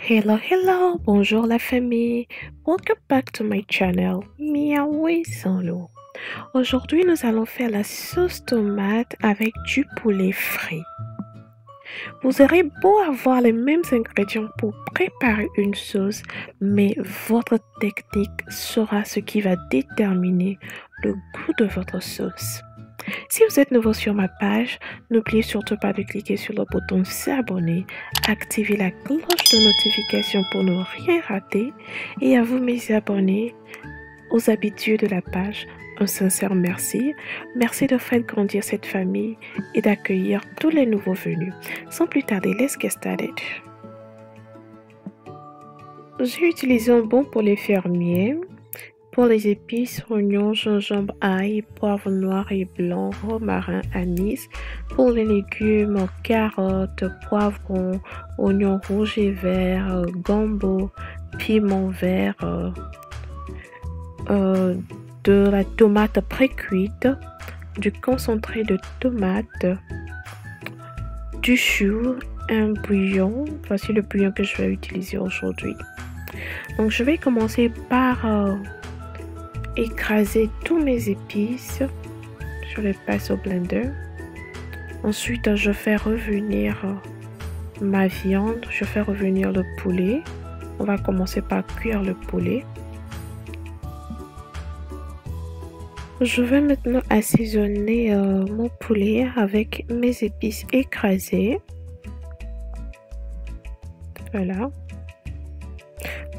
Hello, bonjour la famille. Welcome back to my channel, Miaoué sans l'eau. Aujourd'hui, nous allons faire la sauce tomate avec du poulet frit. Vous aurez beau avoir les mêmes ingrédients pour préparer une sauce, mais votre technique sera ce qui va déterminer le goût de votre sauce. Si vous êtes nouveau sur ma page, n'oubliez surtout pas de cliquer sur le bouton s'abonner, activer la cloche de notification pour ne rien rater et à vous mes abonnés, aux habitués de la page, un sincère merci. Merci de faire grandir cette famille et d'accueillir tous les nouveaux venus. Sans plus tarder, let's get started. J'ai utilisé un bon poulet fermier. Pour les épices, oignons, gingembre, ail, poivre noir et blanc, romarin, anis. Pour les légumes, carottes, poivrons, oignons rouges et verts, gombo, piment vert, de la tomate pré-cuite, du concentré de tomate, du chou, un bouillon. Voici le bouillon que je vais utiliser aujourd'hui. Donc je vais commencer par écraser tous mes épices. Je les passe au blender. Ensuite, je fais revenir ma viande. Je fais revenir le poulet. On va commencer par cuire le poulet. Je vais maintenant assaisonner mon poulet avec mes épices écrasées. Voilà.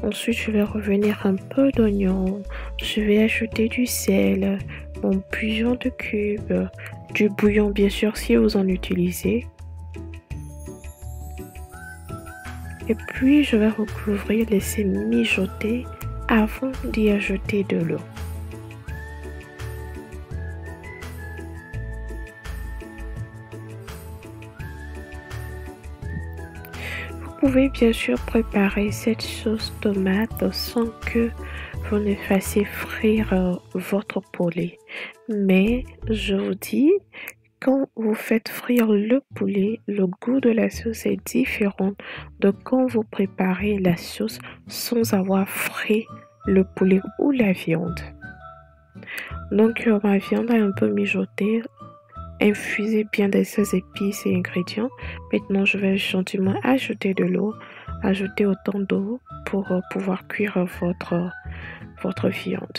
Ensuite, je vais revenir un peu d'oignon. Je vais ajouter du sel, mon bouillon de cubes, du bouillon bien sûr si vous en utilisez. Et puis, je vais recouvrir, laisser mijoter avant d'y ajouter de l'eau. Vous pouvez bien sûr préparer cette sauce tomate sans que vous ne fassiez frire votre poulet. Mais je vous dis, quand vous faites frire le poulet, le goût de la sauce est différent de quand vous préparez la sauce sans avoir frit le poulet ou la viande. Donc ma viande a un peu mijoté. Infusez bien de ces épices et ingrédients. Maintenant, je vais gentiment ajouter de l'eau. Ajouter autant d'eau pour pouvoir cuire votre viande.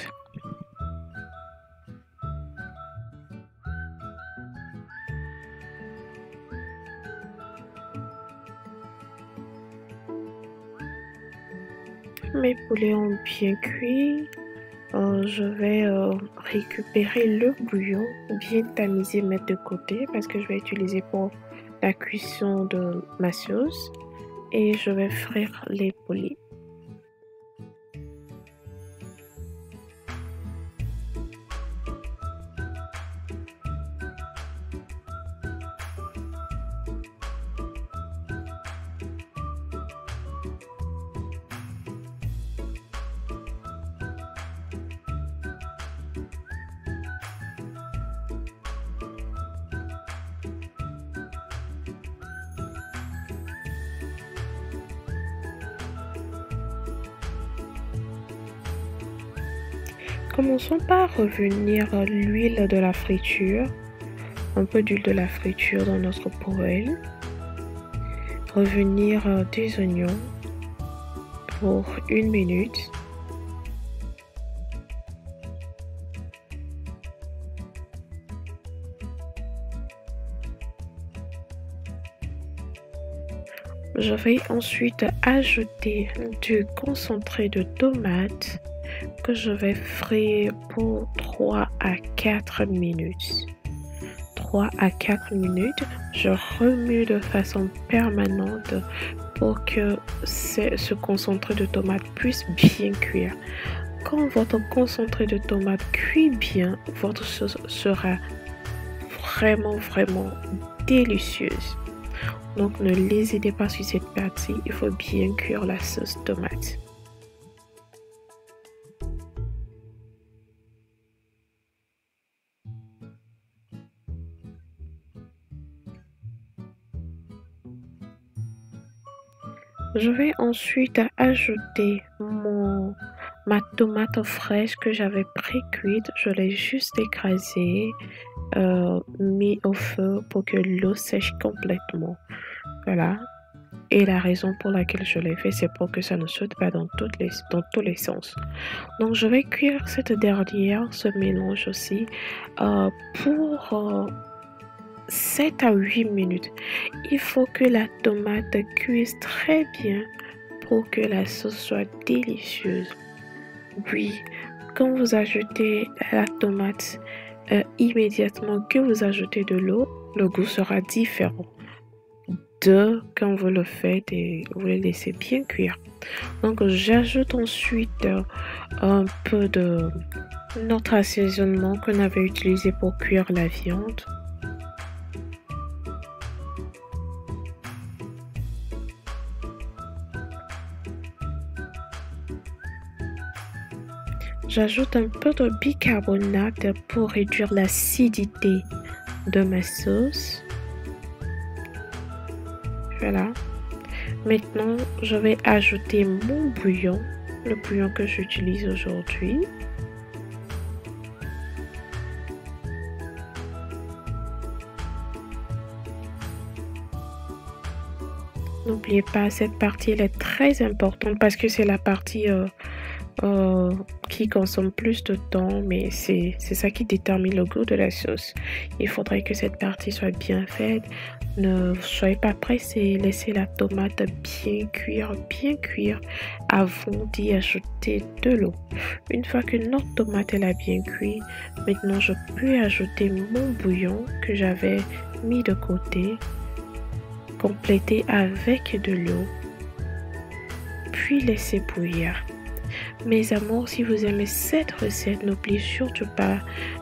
Mes poulets ont bien cuit. Je vais récupérer le bouillon, bien tamiser, mettre de côté parce que je vais utiliser pour la cuisson de ma sauce. Et je vais frire les poulets. Commençons par revenir l'huile de la friture, un peu d'huile de la friture dans notre poêle. Revenir des oignons pour 1 minute. Je vais ensuite ajouter du concentré de tomate que je vais frire pour 3 à 4 minutes. 3 à 4 minutes, je remue de façon permanente pour que ce concentré de tomate puisse bien cuire. Quand votre concentré de tomate cuit bien, votre sauce sera vraiment délicieuse. Donc ne l'hésitez pas sur cette partie, il faut bien cuire la sauce tomate. Je vais ensuite ajouter ma tomate fraîche que j'avais pré-cuite. Je l'ai juste écrasée, mis au feu pour que l'eau sèche complètement. Voilà. Et la raison pour laquelle je l'ai fait, c'est pour que ça ne saute pas dans tous les sens. Donc, je vais cuire cette dernière, ce mélange aussi, pour 7 à 8 minutes. Il faut que la tomate cuise très bien pour que la sauce soit délicieuse. Oui, quand vous ajoutez la tomate immédiatement que vous ajoutez de l'eau, le goût sera différent de quand vous le faites et vous le laissez bien cuire. Donc j'ajoute ensuite un peu de notre assaisonnement qu'on avait utilisé pour cuire la viande. J'ajoute un peu de bicarbonate pour réduire l'acidité de ma sauce. Voilà. Maintenant, je vais ajouter mon bouillon, le bouillon que j'utilise aujourd'hui. N'oubliez pas, cette partie elle est très importante parce que c'est la partie qui consomme plus de temps, mais c'est ça qui détermine le goût de la sauce. Il faudrait que cette partie soit bien faite. Ne soyez pas pressés, laissez la tomate bien cuire avant d'y ajouter de l'eau. Une fois que notre tomate elle a bien cuit, maintenant je peux ajouter mon bouillon que j'avais mis de côté, compléter avec de l'eau, puis laisser bouillir. Mes amours, si vous aimez cette recette, n'oubliez surtout pas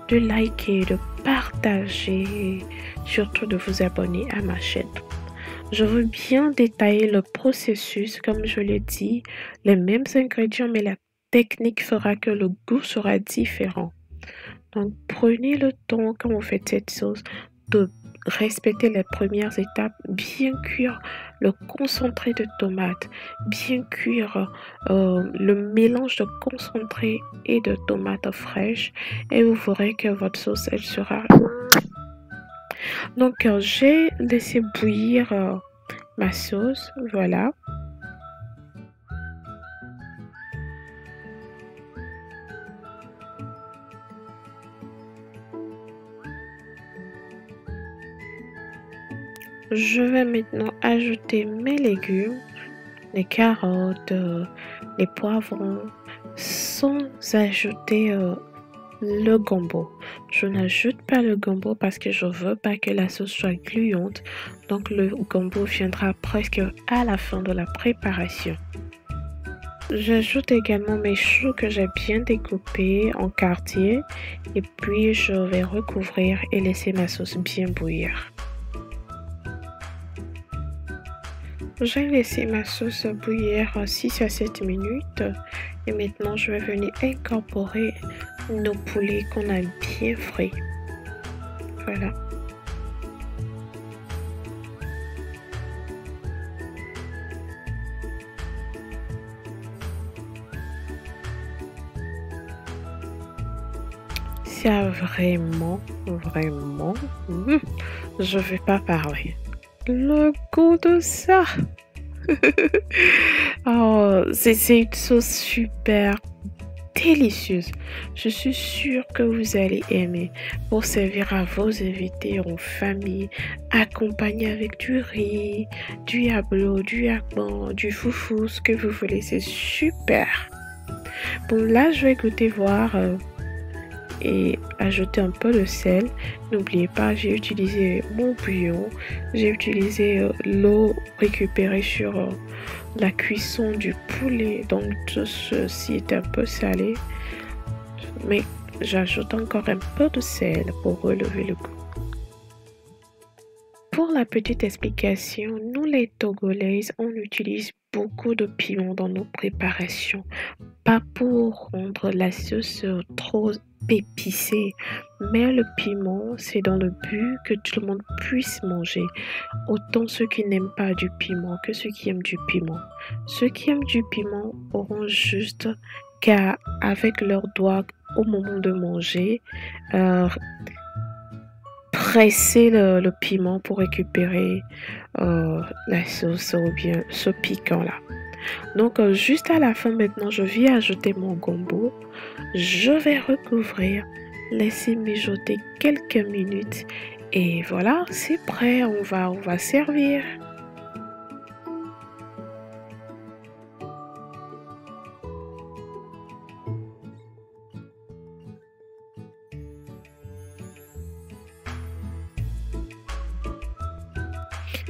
de liker, de partager et surtout de vous abonner à ma chaîne. Je veux bien détailler le processus, comme je l'ai dit, les mêmes ingrédients, mais la technique fera que le goût sera différent. Donc, prenez le temps quand vous faites cette sauce de respecter les premières étapes, bien cuire le concentré de tomate, bien cuire le mélange de concentré et de tomates fraîches et vous verrez que votre sauce, elle sera... Donc, j'ai laissé bouillir ma sauce, voilà. Je vais maintenant ajouter mes légumes, les carottes, les poivrons, sans ajouter le gombo. Je n'ajoute pas le gombo parce que je veux pas que la sauce soit gluante. Donc le gombo viendra presque à la fin de la préparation. J'ajoute également mes choux que j'ai bien découpés en quartiers et puis je vais recouvrir et laisser ma sauce bien bouillir. J'ai laissé ma sauce bouillir 6 à 7 minutes et maintenant je vais venir incorporer nos poulets qu'on a bien frits. Voilà. C'est vraiment, je vais pas parler. Le goût de ça. Oh, c'est une sauce super délicieuse. Je suis sûre que vous allez aimer pour servir à vos invités en famille, accompagné avec du riz, du yablo, du yakban, du foufou, ce que vous voulez. C'est super. Bon, là, je vais goûter voir et ajouter un peu de sel. N'oubliez pas, j'ai utilisé mon bouillon, j'ai utilisé l'eau récupérée sur la cuisson du poulet, donc tout ceci est un peu salé, mais j'ajoute encore un peu de sel pour relever le goût. Pour la petite explication, nous les Togolaises, on utilise beaucoup de piment dans nos préparations, pas pour rendre la sauce trop épicé. Mais le piment, c'est dans le but que tout le monde puisse manger. Autant ceux qui n'aiment pas du piment que ceux qui aiment du piment. Ceux qui aiment du piment auront juste qu'à, avec leurs doigts, au moment de manger, euh, presser le piment pour récupérer la sauce ou bien ce piquant-là. Donc, juste à la fin maintenant, je vais ajouter mon gombo. Je vais recouvrir, laisser mijoter quelques minutes et voilà, c'est prêt. On va servir.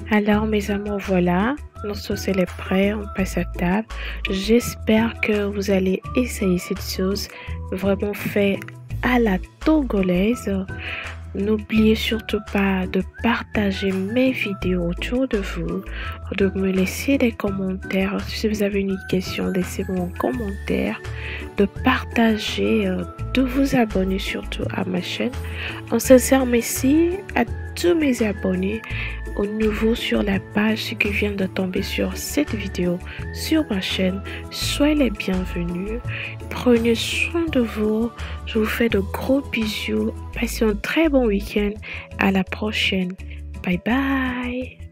Alors mes amours, voilà, notre sauce elle est prête, on passe à table. J'espère que vous allez essayer cette sauce vraiment faite à la togolaise. N'oubliez surtout pas de partager mes vidéos autour de vous, de me laisser des commentaires. Si vous avez une question, laissez-moi un commentaire, de partager, de vous abonner surtout à ma chaîne. Un sincère merci à tous mes abonnés au nouveau sur la page qui vient de tomber sur cette vidéo sur ma chaîne. Soyez les bienvenus. Prenez soin de vous. Je vous fais de gros bisous. Passez un très bon week-end. À la prochaine. Bye bye.